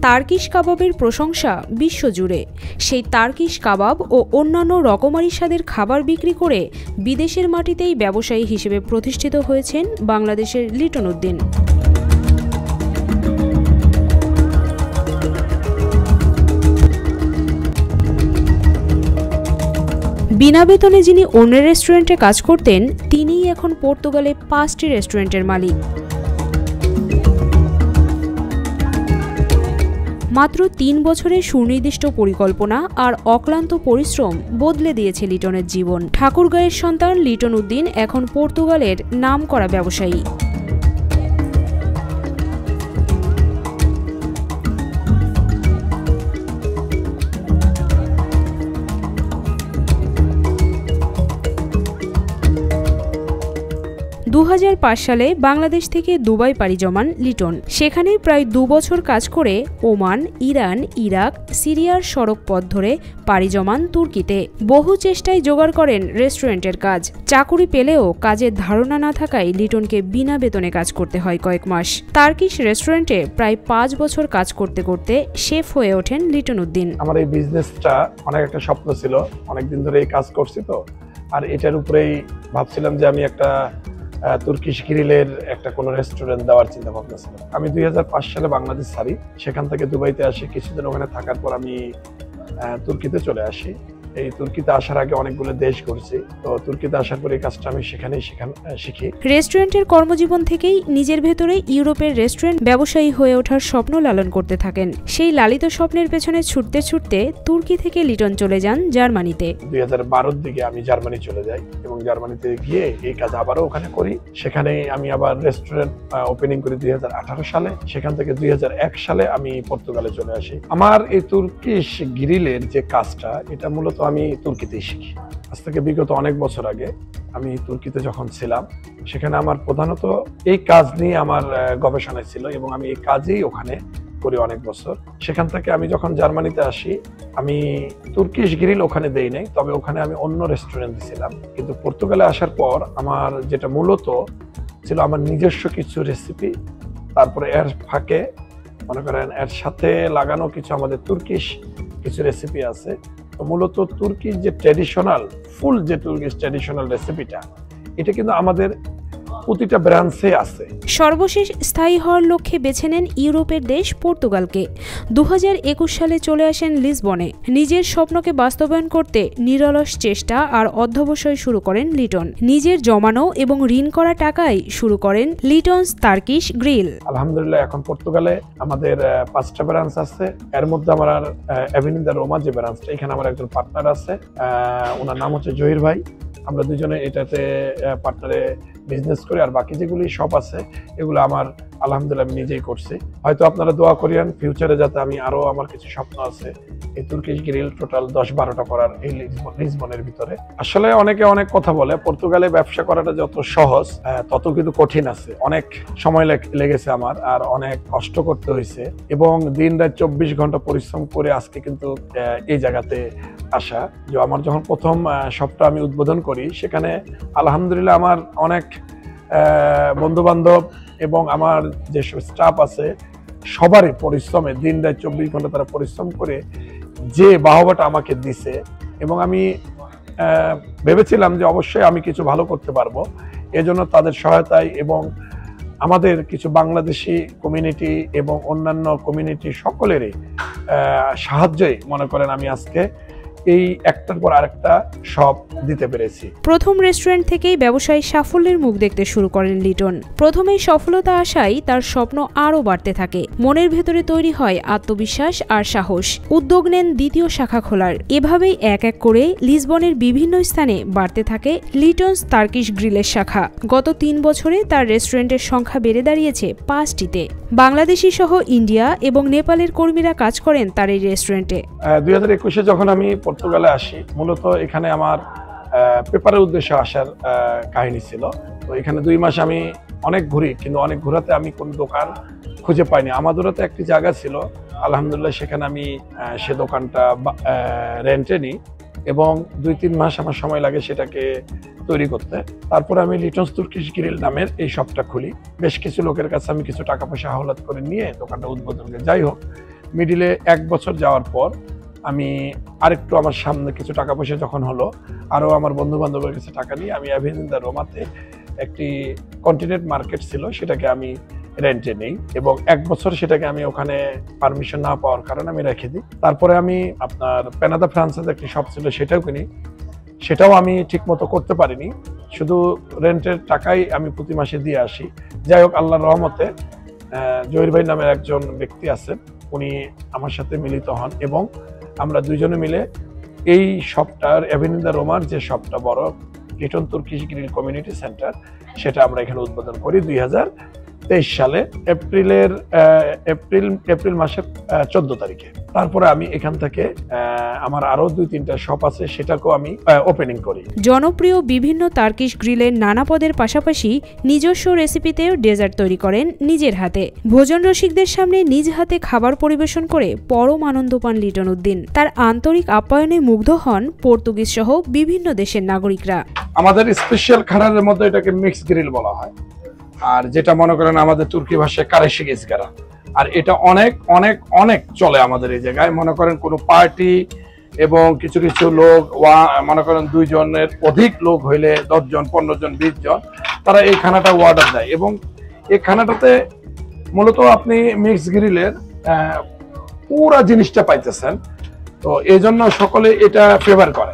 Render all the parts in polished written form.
Turkish কাবাবের প্রশংসা বিশ্বজুড়ে। সেই তার্কিশ কাবাব ও অন্যান্য রকমারি স্বাদের খাবার বিক্রি করে বিদেশের মাটিতেই ব্যবসায়ী হিসেবে প্রতিষ্ঠিত হয়েছেন বাংলাদেশের লিটন উদ্দিন। বিনা বেতনে যিনি অন্যের রেস্টুরেন্টে কাজ করতেন, তিনিই এখন পর্তুগালে 5টি রেস্টুরেন্টের মালিক। মাত্র 3 বছরের সুনির্দিষ্ট পরিকল্পনা আর অক্লান্ত পরিশ্রম বদলে দিয়েছে লিটনের জীবন। ঠাকুরগাঁয়ের সন্তান লিটন উদ্দিন এখন পর্তুগালের নামকরা ব্যবসায়ী। 2005 সালে বাংলাদেশ থেকে দুবাই পাড়ি জমান লিটন। সেখানে প্রায় 2 বছর কাজ করে ওমান, ইরান, ইরাক, সিরিয়ার সড়ক পথ ধরে পাড়ি জমান তুর্কিতে। বহু চেষ্টায় জোগাড় করেন রেস্টুরেন্টের কাজ। চাকুরি পেলেও কাজের ধারণা না থাকায় লিটনকে বিনা বেতনে কাজ করতে হয় কয়েক মাস। তার্কিশ রেস্টুরেন্টে প্রায় 5 বছর কাজ করতে করতে শেফ হয়ে ওঠেন লিটন উদ্দিন। আমার এই বিজনেসটা অনেক একটা স্বপ্ন ছিল, অনেকদিন ধরে এই কাজ করছি তো, আর এটার উপরেই ভাবছিলাম যে আমি একটা তুর্কিশ গ্রিলের একটা কোনো রেস্টুরেন্ট দেওয়ার চিন্তা ভাবনা ছিল। আমি 2005 সালে বাংলাদেশ ছাড়ি, সেখান থেকে দুবাইতে আসি। কিছুদিন ওখানে থাকার পর আমি তুর্কিতে চলে আসি। এই তুর্কিতে আসার আগে অনেকগুলো দেশ ঘুরছি, তো তুর্কিতে আসার পর এই কাজটা আমি সেখানেই শিখি। রেস্টুরেন্টের কর্মজীবন থেকেই নিজের ভেতরে ইউরোপের রেস্টুরেন্ট ব্যবসায়ী হয়ে ওঠার স্বপ্ন লালন করতে থাকেন। সেই লালিত স্বপ্নের পেছনে ছুটতে ছুটতে তুর্কি থেকে লিটন চলে যান জার্মানিতে। 2012-র দিকে আমি জার্মানি চলে যাই এবং জার্মানিতে গিয়ে এই কাজ আবারও ওখানে করি। সেখানে আমি আবার রেস্টুরেন্ট ওপেনিং করি 2018 সালে। সেখান থেকে 2001 সালে আমি পর্তুগালে চলে আসি। আমার এই তুর্কিশ গ্রিলের যে কাজটা, এটা মূলত আমি তুর্কিতেই শিখি। আজ থেকে বিগত অনেক বছর আগে আমি তুর্কিতে যখন ছিলাম, সেখানে আমার প্রধানত এই কাজ নিয়ে আমার গবেষণা ছিল এবং আমি এই কাজেই ওখানে করি অনেক বছর। সেখান থেকে আমি যখন জার্মানিতে আসি, আমি তুর্কিশ গ্রিল ওখানে দেই নাই, তবে ওখানে আমি অন্য রেস্টুরেন্ট দিয়েছিলাম। কিন্তু পর্তুগালে আসার পর আমার যেটা মূলত ছিল আমার নিজস্ব কিছু রেসিপি, তারপরে এর ফাঁকে মনে করেন এর সাথে লাগানো কিছু আমাদের তুর্কিশ কিছু রেসিপি আছে। মূলত তুর্কির যে ট্র্যাডিশনাল ফুল যে তুর্কিশ ট্র্যাডিশনাল রেসিপিটা, এটা কিন্তু আমাদের প্রতিটা ব্রাঞ্চে আছে। সর্বশেষ স্থায়ী হওয়ার লক্ষ্যে বেছে নেন ইউরোপের দেশ পর্তুগালকে। 2021 সালে চলে আসেন লিসবনে। নিজের স্বপ্নকে বাস্তবায়ন করতে নিরলস চেষ্টা আর অধ্যবসায় শুরু করেন লিটন। নিজের জমানো এবং ঋণ করা টাকায় শুরু করেন লিটনস তার্কিশ গ্রিল। আলহামদুলিল্লাহ এখন পর্তুগালে আমাদের 5টা ব্রাঞ্চ আছে। এর মধ্যে আমার অ্যাভিনিউ রোমা যে ব্রাঞ্চটা, এখানে আমার একজন পার্টনার আছে, ওনার নাম হচ্ছে জহির ভাই। আমরা দুজনে এটাতে পার্টনারে বিজনেস করি, আর বাকি যেগুলি শপ আছে এগুলো আমার আলহামদুলিল্লাহ আমি নিজেই করছি। হয়তো আপনারা দোয়া করিয়েন ফিউচারে যাতে আমি আরো, আমার কিছু স্বপ্ন আছে এই তুর্কিশ গ্রিল টোটাল 10-12টা করার এই লিসবনের ভিতরে। আসলে অনেকে অনেক কথা বলে, পর্তুগালে ব্যবসা করাটা যত সহজ তত কিন্তু কঠিন আছে। অনেক সময় লেগেছে আমার, আর অনেক কষ্ট করতে হয়েছে এবং দিন রাত 24 ঘন্টা পরিশ্রম করে আজকে কিন্তু এই জায়গাতে আসা। যে আমার যখন প্রথম শপটা আমি উদ্বোধন করি, সেখানে আলহামদুলিল্লাহ আমার অনেক বন্ধু বান্ধব এবং আমার যেসব স্টাফ আছে সবারই পরিশ্রমে দিন রাত 24 ঘন্টা তারা পরিশ্রম করে যে বাহবাটা আমাকে দিছে, এবং আমি ভেবেছিলাম যে অবশ্যই আমি কিছু ভালো করতে পারবো। এজন্য তাদের সহায়তায় এবং আমাদের কিছু বাংলাদেশি কমিউনিটি এবং অন্যান্য কমিউনিটি সকলেরই সাহায্যেই মনে করেন আমি আজকে এই একটার পর আরেকটা সব দিতে পেরেছি। প্রথম রেস্টুরেন্ট থেকেই ব্যবসায়ী সাফল্যের মুখ দেখতে শুরু করেন লিটন। প্রথমেই সফলতা আসায় তার স্বপ্ন আরও বাড়তে থাকে। মনের ভেতরে তৈরি হয় আত্মবিশ্বাস আর সাহস। উদ্যোগ নেন দ্বিতীয় শাখা খোলার। এভাবেই এক এক করে লিসবনের বিভিন্ন স্থানে বাড়তে থাকে লিটনস তার্কিশ গ্রিলের শাখা। গত 3 বছরে তার রেস্টুরেন্টের সংখ্যা বেড়ে দাঁড়িয়েছে 5টিতে। বাংলাদেশি সহ ইন্ডিয়া এবং নেপালের কর্মীরা কাজ করেন তার এই রেস্টুরেন্টে। 2021-এ যখন আমি পর্তুগালে আসি, মূলত এখানে আমার পেপারের উদ্দেশ্যে আসার কাহিনী ছিল। তো এখানে 2 মাস আমি অনেক ঘুরি, কিন্তু অনেক ঘোরাতে আমি কোন দোকান খুঁজে পাইনি। আমাদেরও একটা জায়গা ছিল, আলহামদুলিল্লাহ সেখানে আমি সে দোকানটা রেন্টে নিই এবং 2-3 মাস আমার সময় লাগে সেটাকে তৈরি করতে। তারপরে আমি লিটনস তুর্কিশ গ্রিল নামের এই শপটা খুলি। বেশ কিছু লোকের কাছে আমি কিছু টাকা পয়সা হাওলাত করে নিয়ে দোকানটা উদ্বোধন করি। যাই হোক, মিডিলে 1 বছর যাওয়ার পর আমি আরেকটু আমার সামনে কিছু টাকা পয়সা যখন হলো, আরও আমার বন্ধু বান্ধবের কাছে টাকা নিয়ে আমি অ্যাভিনিউ দ্য রোমাতে একটি কন্টিনেন্ট মার্কেট ছিল, সেটাকে আমি রেন্টে নেই এবং 1 বছর সেটাকে আমি ওখানে পারমিশন না পাওয়ার কারণে আমি রেখে দিই। তারপরে আমি আপনার পেনাদা ফ্রান্সের একটি শপ ছিল, সেটাও কিনি। সেটাও আমি ঠিক মতো করতে পারিনি, শুধু রেন্টের টাকাই আমি প্রতি মাসে দিয়ে আসি। যাই হোক, আল্লাহর রহমতে জহির ভাই নামের একজন ব্যক্তি আছেন, উনি আমার সাথে মিলিত হন এবং আমরা দুইজনে মিলে এই শপটার অ্যাভিনিউ দ্য রোমার যে শপটা বড় Liton Turkish grill community centre, সেটা আমরা এখানে উদ্বোধন করি 2023 সালে এপ্রিল মাসের 14 তারিখে। তারপরে আমি এখান থেকে আমার আরো 2-3টা শপ আছে, সেটাকেও আমি ওপেনিং করি। জনপ্রিয় বিভিন্ন তার্কিশ গ্রিলের নানা পদের পাশাপাশি নিজস্ব রেসিপিতেও ডেজার্ট তৈরি করেন নিজের হাতে। ভোজন রসিকদের সামনে নিজ হাতে খাবার পরিবেশন করে পরম আনন্দ পান লিটন উদ্দিন। তার আন্তরিক আপ্যায়নে মুগ্ধ হন পর্তুগিজ সহ বিভিন্ন দেশের নাগরিকরা। আমাদের স্পেশাল খাবারের মধ্যে এটাকে মিক্স গ্রিল বলা হয়, আর যেটা মনে করেন আমাদের তুর্কি ভাষায় কারেশি গেসগারা, আর এটা অনেক অনেক অনেক চলে আমাদের এই জায়গায়। মনে করেন কোনো পার্টি এবং কিছু কিছু লোক মনে করেন 2 জনের অধিক লোক হইলে 10 জন 15 জন 20 জন তারা এই খানাটা অর্ডার দেয় এবং এই খানাটাতে মূলত আপনি মিক্স গ্রিলের পুরা জিনিসটা পাইতেছেন। তো এই জন্য সকলে এটা ফেভার করে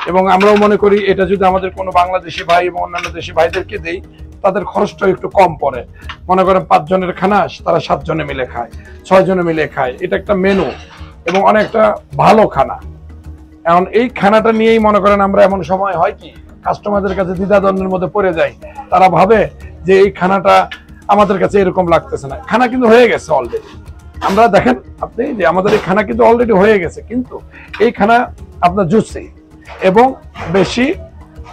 এবং আমরাও মনে করি এটা যদি আমাদের কোনো বাংলাদেশি ভাই এবং অন্যান্য দেশি ভাইদেরকে দেই, তাদের খরচটা একটু কম পড়ে। মনে করেন 5 জনের খানা তারা 7 জনে মিলে খায়, 6 জনে মিলে খায়। এটা একটা মেনু এবং অনেকটা ভালো খানা। এখন এই খানাটা নিয়েই মনে করেন আমরা এমন সময় হয় কি কাস্টমারদের কাছে দ্বিধাদ্বন্দ্বের মধ্যে পড়ে যাই। তারা ভাবে যে এই খানাটা আমাদের কাছে এরকম লাগতেছে না, খানা কিন্তু হয়ে গেছে অলরেডি। আমরা দেখেন আপনি যে আমাদের এই খানা কিন্তু অলরেডি হয়ে গেছে, কিন্তু এই খানা আপনার জুসি এবং বেশি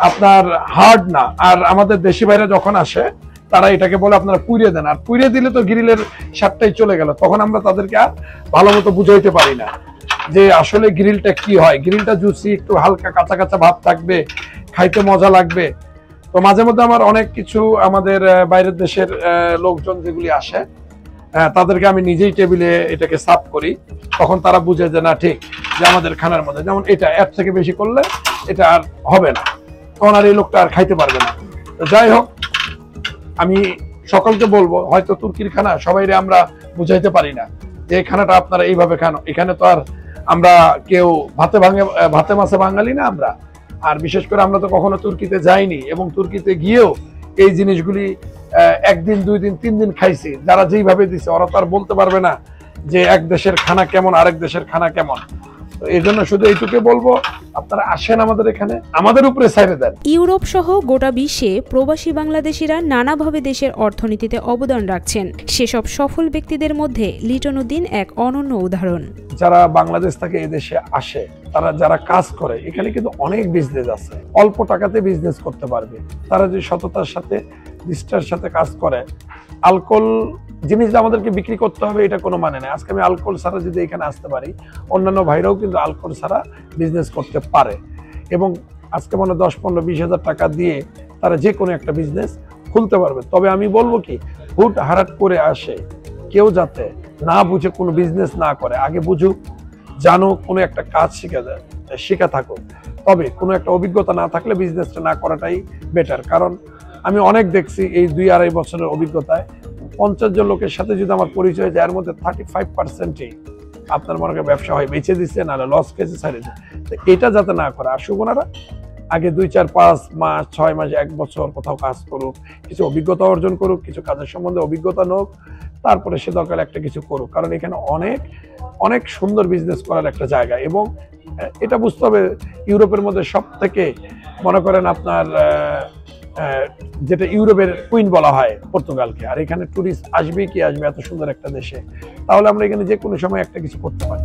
আপনার হার্ড না। আর আমাদের দেশি ভাইরা যখন আসে তারা এটাকে বলে আপনারা পুড়িয়ে দেন, আর পুড়িয়ে দিলে তো গ্রিলের স্বাদটাই চলে গেল। তখন আমরা তাদেরকে আর ভালো মতো বুঝাইতে পারি না যে আসলে গ্রিলটা কি হয়। গ্রিলটা জুসি, একটু হালকা কাঁচা কাঁচা ভাব থাকবে, খাইতে মজা লাগবে। তো মাঝে মধ্যে আমার অনেক কিছু আমাদের বাইরের দেশের লোকজন যেগুলি আসে, তাদেরকে আমি নিজেই টেবিলে এটাকে সার্ভ করি। তখন তারা বুঝে যে না ঠিক, যে আমাদের খানার মধ্যে যেমন এটা এর থেকে বেশি করলে এটা আর হবে না, তখন আর এই লোকটা আর খাইতে পারবে না। তো যাই হোক, আমি সকলকে বলবো, হয়তো তুর্কির খানা সবাইরে আমরা বুঝাইতে পারি না যে এই খানাটা আপনারা এইভাবে খান। এখানে তো আর আমরা কেউ ভাতে মাছে বাঙালি না আমরা, আর বিশেষ করে আমরা তো কখনো তুর্কিতে যাইনি এবং তুর্কিতে গিয়েও এই জিনিসগুলি 1 দিন 2 দিন 3 দিন খাইছি। যারা যেইভাবে দিছে ওরা তো আর বলতে পারবে না যে এক দেশের খানা কেমন আরেক দেশের খানা কেমন। এই জন্য শুধু এইটুকু বলবো, আপনারা আসেন আমাদের এখানে, আমাদের উপরে ছাইড়ে দেন। ইউরোপ সহ গোটা বিশ্বে প্রবাসী বাংলাদেশিরা নানাভাবে দেশের অর্থনীতিতে অবদান রাখছেন। সেসব সফল ব্যক্তিদের মধ্যে লিটন উদ্দিন এক অনন্য উদাহরণ। যারা বাংলাদেশ থেকে এদেশে আসে, তারা যারা কাজ করে, এখানে কিন্তু অনেক বিজনেস আছে, অল্প টাকাতে বিজনেস করতে পারবে। তারা যে সততার সাথে নিষ্ঠার সাথে কাজ করে। আলকোহল জিনিসটা আমাদেরকে বিক্রি করতে হবে এটা কোনো মানে নেই। আজকে আমি আলকোহল ছাড়া যদি এখানে আসতে পারি, অন্যান্য ভাইরাও কিন্তু আলকোহল ছাড়া বিজনেস করতে পারে এবং আজকে মনে 10-15-20 হাজার টাকা দিয়ে তারা যে কোনো একটা বিজনেস খুলতে পারবে। তবে আমি বলবো কি, হুট হারাট করে আসে কেউ যাতে না বুঝে কোনো বিজনেস না করে, আগে বুঝুক, জানুক, কোনো একটা কাজ শিখা থাকুক। তবে কোনো একটা অভিজ্ঞতা না থাকলে বিজনেসটা না করাটাই বেটার। কারণ আমি অনেক দেখছি এই 2-2.5 বছরের অভিজ্ঞতায় 50 জন লোকের সাথে যদি আমার পরিচয় যায়, এর মধ্যে 35%ই আপনার মনে করেন ব্যবসা হয় বেঁচে দিচ্ছে, না লস খেয়েছে, ছাড়িয়েছে। তো এটা যাতে না করে, আর সুবনারা আগে 2-4-5 মাস 6 মাস 1 বছর কোথাও কাজ করুক, কিছু অভিজ্ঞতা অর্জন করুক, কিছু কাজের সম্বন্ধে অভিজ্ঞতা নোক, তারপরে সে দরকার একটা কিছু করুক। কারণ এখানে অনেক অনেক সুন্দর বিজনেস করার একটা জায়গা এবং এটা বুঝতে হবে ইউরোপের মধ্যে সব থেকে মনে করেন আপনার যেটা ইউরোপের কুইন বলা হয় পর্তুগালকে, আর এখানে টুরিস্ট আসবে কি আসবে এত সুন্দর একটা দেশে, তাহলে আমরা এখানে যে কোনো সময় একটা কিছু করতে পারি।